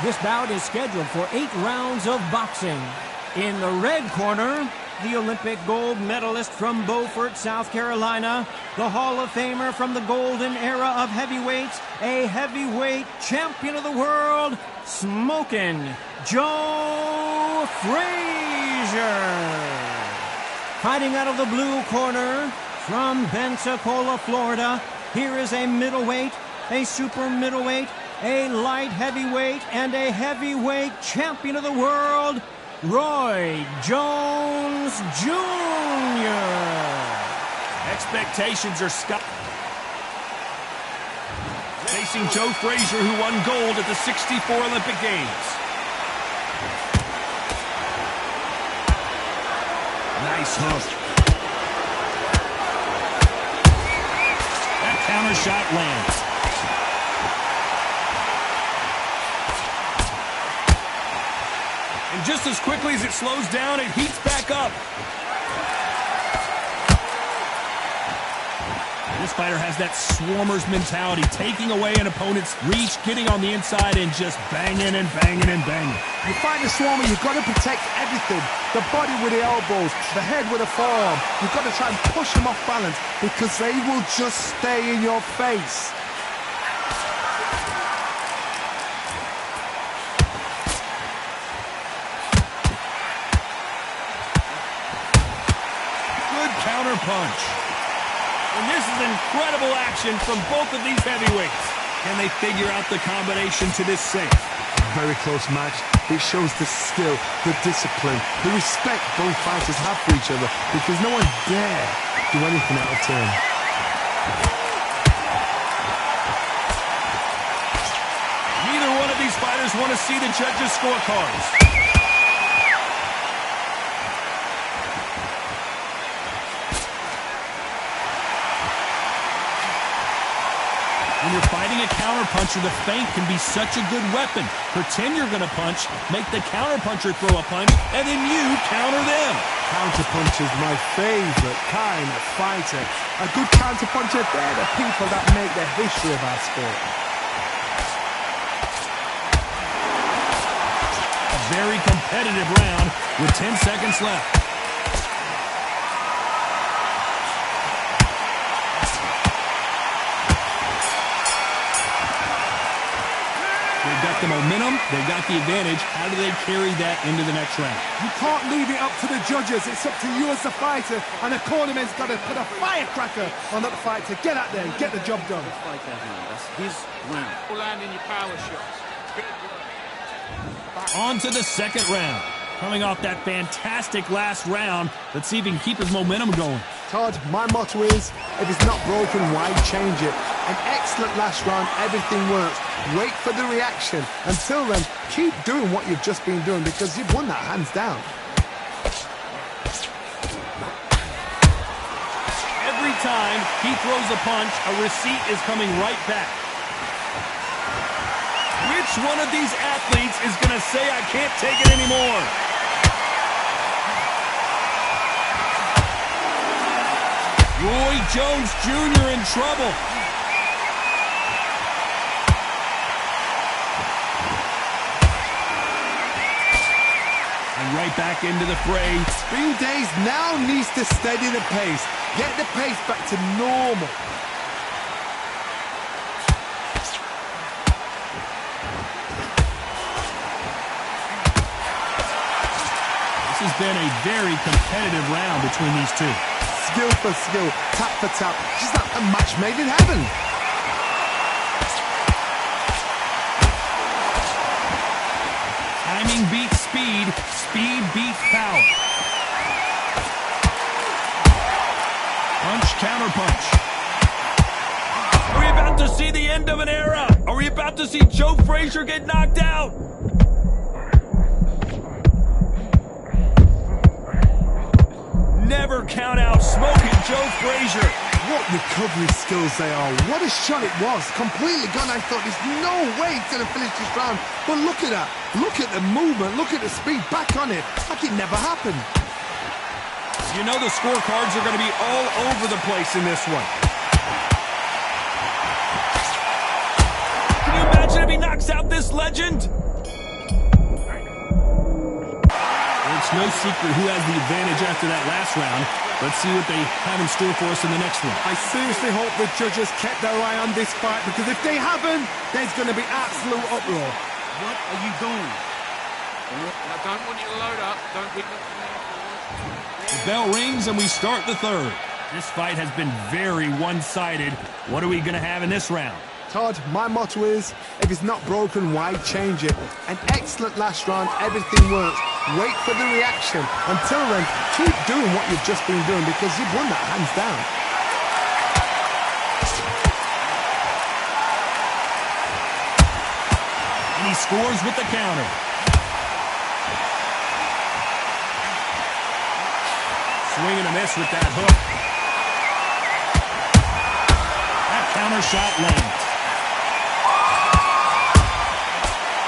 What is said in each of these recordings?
This bout is scheduled for 8 rounds of boxing. In the red corner, the Olympic gold medalist from Beaufort, South Carolina, the Hall of Famer from the golden era of heavyweights, a heavyweight champion of the world, Smokin' Joe Frazier. Fighting out of the blue corner, from Pensacola, Florida, here is a middleweight, a super middleweight, a light heavyweight, and a heavyweight champion of the world, Roy Jones Jr. Expectations are sky. Facing Joe Frazier, who won gold at the '64 Olympic Games. Nice hook. That counter shot lands. And just as quickly as it slows down, it heats back up. This fighter has that swarmer's mentality, taking away an opponent's reach, getting on the inside, and just banging and banging and banging. You fight the swarmer, you've got to protect everything. The body with the elbows, the head with the forearm. You've got to try and push them off balance because they will just stay in your face. Counter punch. And this is incredible action from both of these heavyweights. Can they figure out the combination to this safe? Very close match. It shows the skill, the discipline, the respect both fighters have for each other because no one dare do anything out of turn. Neither one of these fighters want to see the judges' scorecards. When you're fighting a counterpuncher, the feint can be such a good weapon. Pretend you're going to punch, make the counterpuncher throw a punch, and then you counter them. Counterpunch is my favorite kind of fighter. A good counterpuncher, they're the people that make the history of our sport. A very competitive round with 10 seconds left. They've got the momentum, they've got the advantage. How do they carry that into the next round? You can't leave it up to the judges. It's up to you as the fighter, and the cornerman's got to put a firecracker on that fight to get out there and get the job done. That's his round. Landing your power shots. On to the second round. Coming off that fantastic last round, let's see if he can keep his momentum going. Todd, my motto is, if it's not broken, why change it? An excellent last round, everything works. Wait for the reaction. Until then, keep doing what you've just been doing because you've won that hands down. Every time he throws a punch, a receipt is coming right back. Which one of these athletes is going to say, I can't take it anymore? Roy Jones Jr. in trouble. And right back into the fray. Spring Days now needs to steady the pace. Get the pace back to normal. This has been a very competitive round between these two. Skill for skill, tap for tap. Just like a match made in heaven. Timing beats speed, speed beats power. Punch, counter punch. Are we about to see the end of an era? Are we about to see Joe Frazier get knocked out? Never count out Smokin' Joe Frazier. What recovery skills they are. What a shot it was. Completely gone. I thought there's no way he's going to finish this round. But look at that. Look at the movement. Look at the speed. Back on it. Like it never happened. You know the scorecards are going to be all over the place in this one. Can you imagine if he knocks out this legend? it's no secret who has the advantage after that last round. Let's see what they have in store for us in the next one. I seriously hope the judges kept their eye on this fight, because if they haven't, there's going to be absolute uproar. What are you doing? I don't want you to load up. Don't be looking there. The bell rings and we start the third. This fight has been very one-sided. What are we going to have in this round? Todd, my motto is, if it's not broken, why change it? An excellent last round, everything works. Wait for the reaction. Until then, keep doing what you've just been doing, because you've won that hands down. And he scores with the counter. Swing and a miss with that hook. That counter shot lands.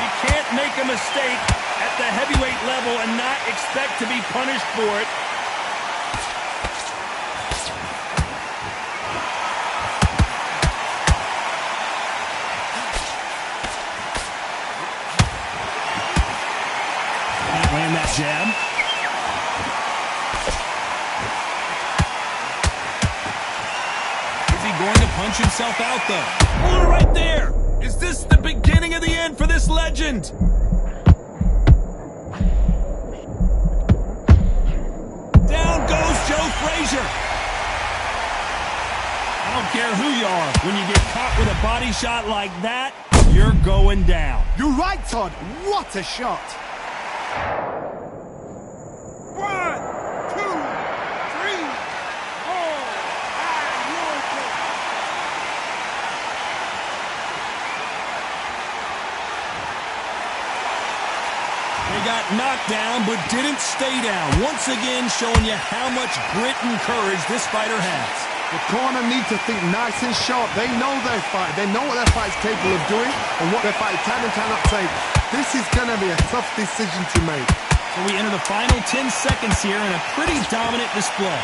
You can't make a mistake at the heavyweight level and not expect to be punished for it. Can't land that jab. Going to punch himself out, though. Oh, right there! Is this the beginning of the end for this legend? Down goes Joe Frazier. I don't care who you are. When you get caught with a body shot like that, you're going down. You're right, Todd. What a shot. 1, 2, 3, 4. They got knocked down, but didn't stay down. Once again, showing you how much grit and courage this fighter has. The corner need to think nice and sharp. They know their fight. They know what their fight is capable of doing and what their fight can and cannot take. This is going to be a tough decision to make. So we enter the final 10 seconds here in a pretty dominant display.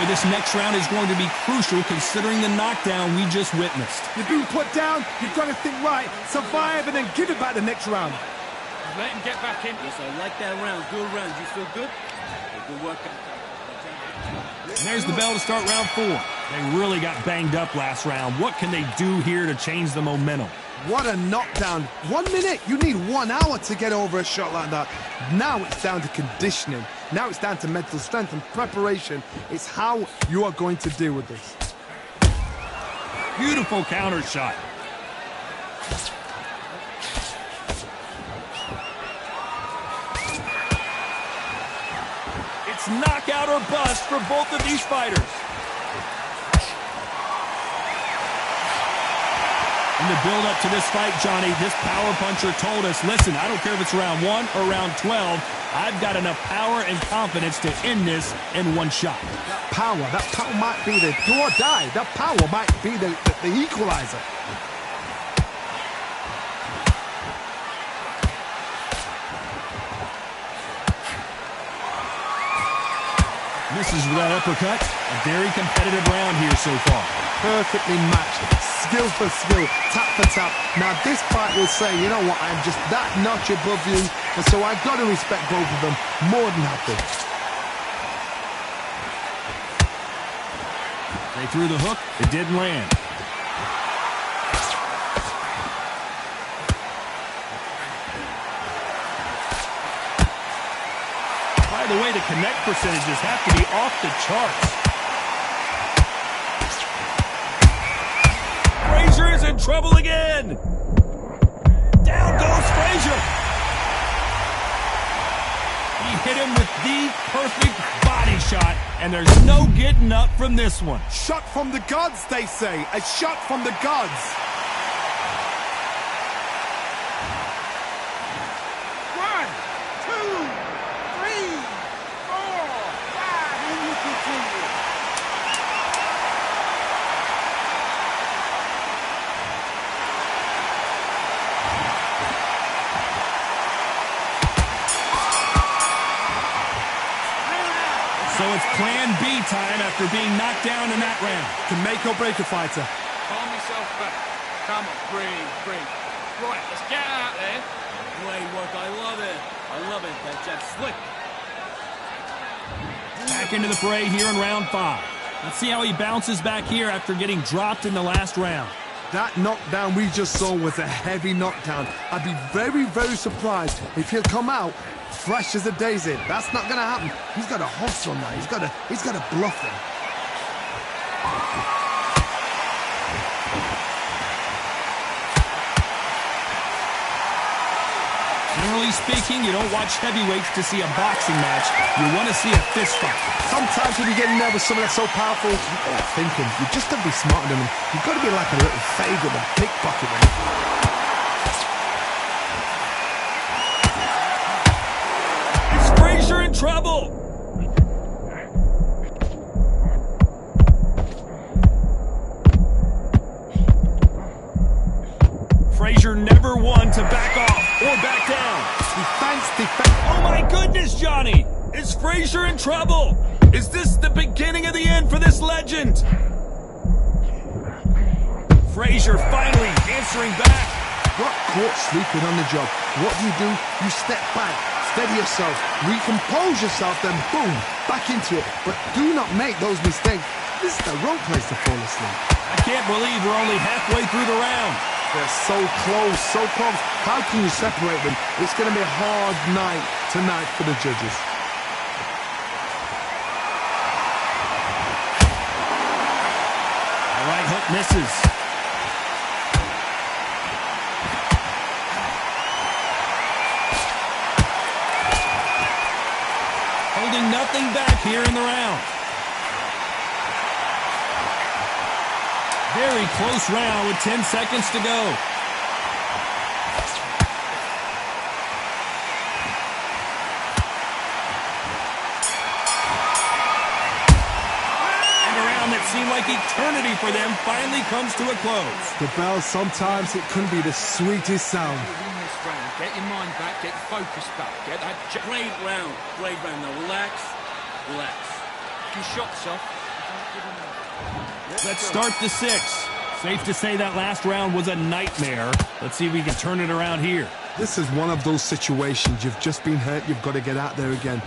This next round is going to be crucial considering the knockdown we just witnessed. You've been put down, you've got to think right, survive, and then give it back the next round. Let him get back in. Yes, I like that round. Good round. You feel good? Good workout. And there's the bell to start round 4. They really got banged up last round. What can they do here to change the momentum? What a knockdown. 1 minute, you need 1 hour to get over a shot like that. Now it's down to conditioning. Now it's down to mental strength and preparation. It's how you are going to deal with this. Beautiful counter shot. It's knockout or bust for both of these fighters. In the build-up to this fight, Johnny, this power puncher told us, listen, I don't care if it's round 1 or round 12, I've got enough power and confidence to end this in one shot. That power might be the do or die. That power might be the equalizer. Misses with that uppercut. A very competitive round here so far. Perfectly matched. Skill for skill, tap for tap. Now this fight will say, you know what, I'm just that notch above you, and so I've got to respect both of them more than happy. They threw the hook, it didn't land. By the way, the connect percentages have to be off the charts. Frazier is in trouble again. Down goes Frazier. He hit him with the perfect body shot, and there's no getting up from this one. Shot from the gods, they say. A shot from the gods. 1, 2, 3, 4, 5, and you continue. So it's plan B time after being knocked down in that round. To make or break a fighter. Come on, breathe. Right, let's get out there. Great work. I love it. That jab's slick. Back into the fray here in round 5. Let's see how he bounces back here after getting dropped in the last round. That knockdown we just saw was a heavy knockdown. I'd be very, very surprised if he'll come out fresh as a daisy. That's not going to happen. He's got to hustle now. He's got to bluff him. Generally speaking, you don't watch heavyweights to see a boxing match. You want to see a fist fight. Sometimes when you get in there with someone that's so powerful, you've got to think him. You just got to be smarter than him. You've got to be like a little fade with a pickpocket him. Is Frazier in trouble? Frazier never won to back off or back down. Defense. Oh my goodness, Johnny! Is Frazier in trouble? Is this the beginning of the end for this legend? Frazier finally answering back. Got caught sleeping on the job. What do? You step back, steady yourself, recompose yourself, then boom, back into it. But do not make those mistakes. This is the wrong place to fall asleep. I can't believe we're only halfway through the round. They're so close, so close. How can you separate them? It's going to be a hard night tonight for the judges. The right hook misses. Holding nothing back here in the round. Very close round with 10 seconds to go. And a round that seemed like eternity for them finally comes to a close. The bell, sometimes it can be the sweetest sound. Win this round. Get your mind back, get your focus back, get that Great round. Now relax. You shot yourself. Let's start the 6th. Safe to say that last round was a nightmare. Let's see if we can turn it around here. This is one of those situations. You've just been hurt. You've got to get out there again.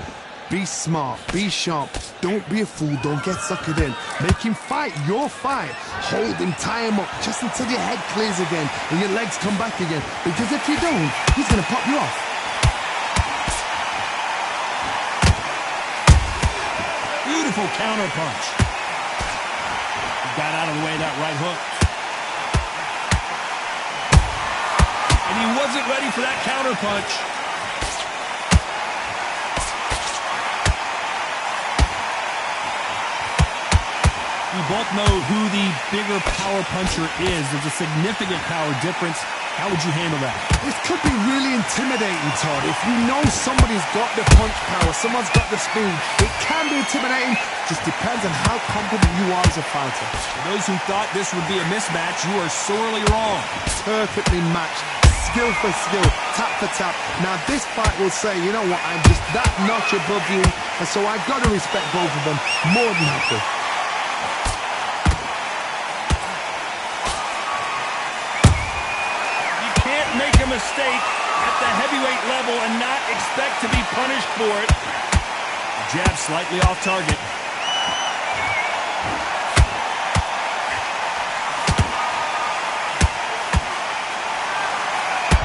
Be smart. Be sharp. Don't be a fool. Don't get suckered in. Make him fight your fight. Hold him, tie him up just until your head clears again and your legs come back again. Because if you don't, he's going to pop you off. Beautiful counter punch. Got out of the way of that right hook. And he wasn't ready for that counter punch. You both know who the bigger power puncher is. There's a significant power difference. How would you handle that? This could be really intimidating, Todd. If you know somebody's got the punch power, someone's got the speed, it can be intimidating. Just depends on how confident you are as a fighter. For those who thought this would be a mismatch, you are sorely wrong. Perfectly matched. Skill for skill, tap for tap. Now this fight will say, you know what, I'm just that notch above you, and so I've got to respect both of them more than happy. Make a mistake at the heavyweight level and not expect to be punished for it. Jab slightly off target.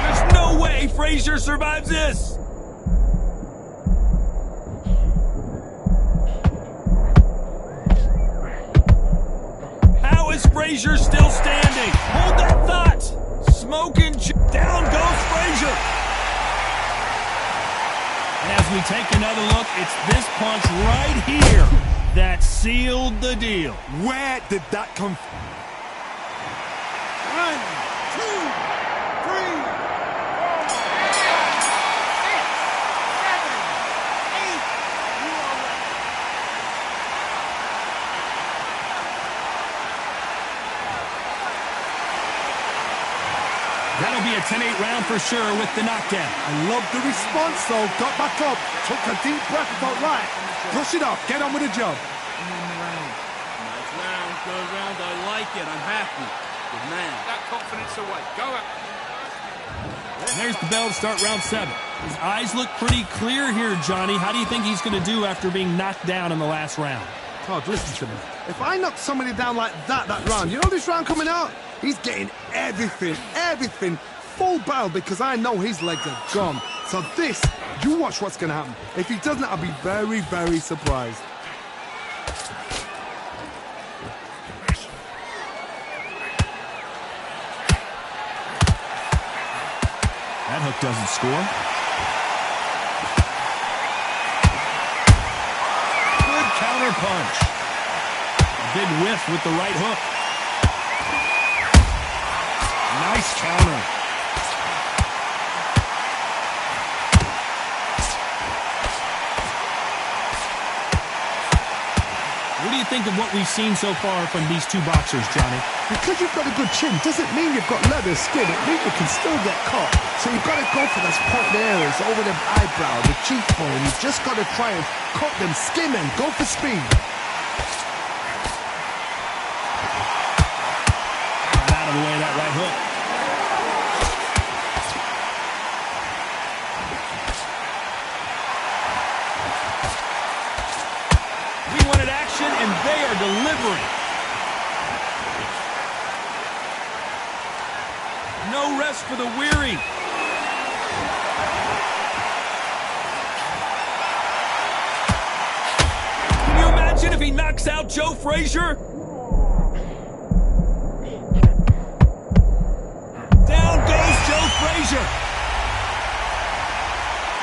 There's no way Frazier survives this. How is Frazier still standing? Hold that thought. Smoking. Down goes Frazier. And as we take another look, it's this punch right here that sealed the deal. Where did that come from? 10-8 round for sure with the knockdown. I love the response, though. Got back up, took a deep breath, thought, right, brush it off, get on with the job. Nice round, good round. I like it. I'm happy. Good man. That confidence away. Go up. And there's the bell to start round 7. His eyes look pretty clear here, Johnny. How do you think he's going to do after being knocked down in the last round? Todd, listen to me. If I knock somebody down like that round, you know this round coming out? He's getting everything, full barrel, because I know his legs are gone. So this, you watch what's going to happen. If he doesn't, I'll be very, very surprised. That hook doesn't score. Good counter punch. A big whiff with the right hook. Nice counter. What do you think of what we've seen so far from these two boxers, Johnny? Because you've got a good chin doesn't mean you've got leather skin. It means you can still get caught. So you've got to go for those pointed areas over the eyebrow, the cheekbone. You've just got to try and cut them, skim them, go for speed. Out of the way, that right hook. We wanted action, and they are delivering. No rest for the weary. Can you imagine if he knocks out Joe Frazier? Down goes Joe Frazier.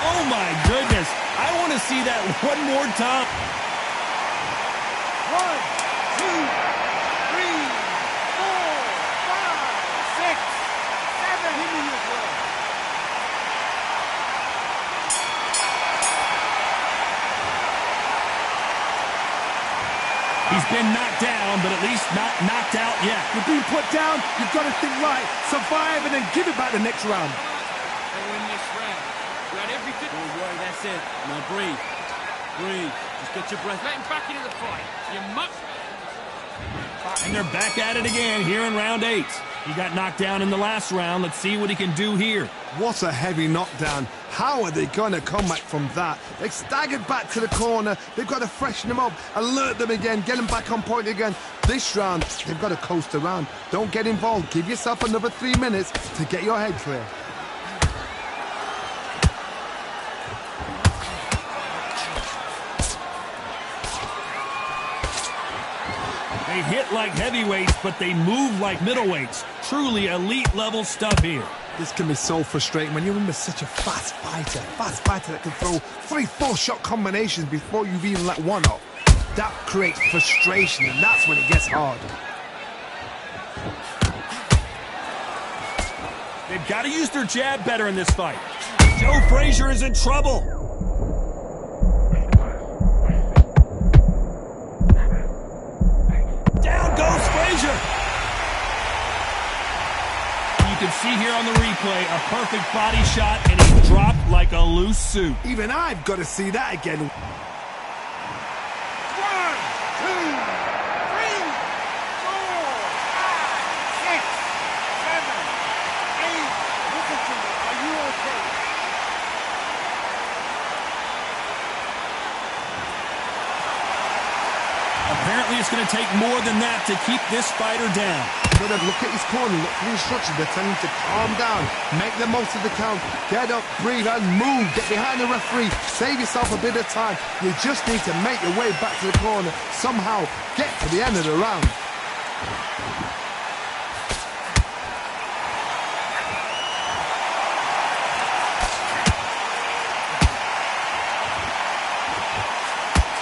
Oh my goodness. I want to see that one more time. 1, 2, 3, 4, 5, 6, 7. Give me your blood. He's been knocked down, but at least not knocked out yet. You're being put down, you've got to think right, survive, and then give it back the next round. They win this round. You had everything. Don't worry, that's it. Now breathe. Breathe. Just get your breath. Let him back into the fight. You must. And they're back at it again here in round 8. He got knocked down in the last round. Let's see what he can do here. What a heavy knockdown. How are they going to come back from that? They staggered back to the corner. They've got to freshen them up, alert them again, get them back on point again. This round, they've got to coast around. Don't get involved. Give yourself another 3 minutes to get your head clear. They hit like heavyweights, but they move like middleweights. Truly elite level stuff here. This can be so frustrating when you're in with such a fast fighter that can throw 3-4 shot combinations before you've even let one off. That creates frustration, and that's when it gets hard. They've got to use their jab better in this fight. Joe Frazier is in trouble. Down goes Frazier. You can see here on the replay a perfect body shot, and he dropped like a loose suit. Even I've got to see that again. 1, 2, 3, 4, 5, 6, 7, 8. Listen to me. Are you okay? Apparently it's going to take more than that to keep this fighter down. But look at his corner, look for the instructions. They're telling him to calm down, make the most of the count, get up, breathe, and move. Get behind the referee, save yourself a bit of time. You just need to make your way back to the corner. Somehow, get to the end of the round.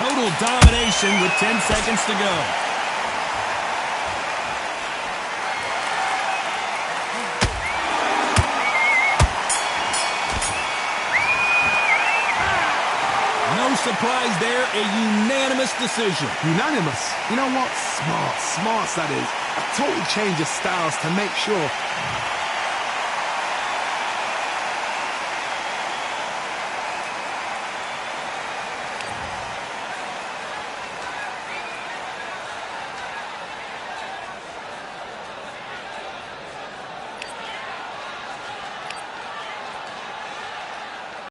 Total domination with 10 seconds to go. No surprise there, a unanimous decision. Unanimous. You know what? Smarts, that is. A total change of styles to make sure